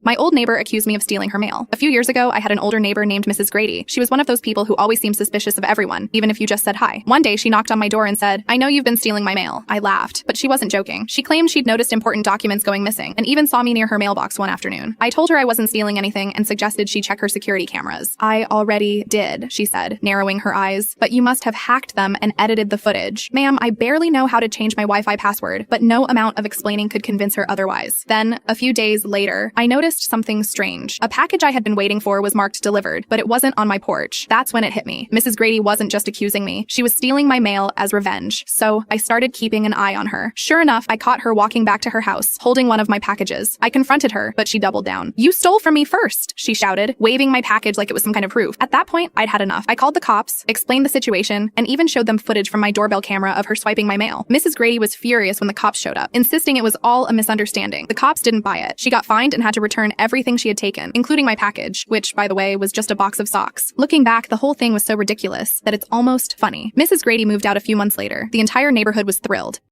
My old neighbor accused me of stealing her mail. A few years ago, I had an older neighbor named Mrs. Grady. She was one of those people who always seemed suspicious of everyone, even if you just said hi. One day, she knocked on my door and said, "I know you've been stealing my mail." I laughed, but she wasn't joking. She claimed she'd noticed important documents going missing and even saw me near her mailbox one afternoon. I told her I wasn't stealing anything and suggested she check her security cameras. "I already did," she said, narrowing her eyes. "But you must have hacked them and edited the footage." "Ma'am, I barely know how to change my Wi-Fi password," but no amount of explaining could convince her otherwise. Then, a few days later, I noticed something strange. A package I had been waiting for was marked delivered, but it wasn't on my porch. That's when it hit me. Mrs. Grady wasn't just accusing me. She was stealing my mail as revenge. So I started keeping an eye on her. Sure enough, I caught her walking back to her house, holding one of my packages. I confronted her, but she doubled down. "You stole from me first," she shouted, waving my package like it was some kind of proof. At that point, I'd had enough. I called the cops, explained the situation, and even showed them footage from my doorbell camera of her swiping my mail. Mrs. Grady was furious when the cops showed up, insisting it was all a misunderstanding. The cops didn't buy it. She got fined and had to return everything she had taken, including my package, which, by the way, was just a box of socks. Looking back, the whole thing was so ridiculous that it's almost funny. Mrs. Grady moved out a few months later. The entire neighborhood was thrilled.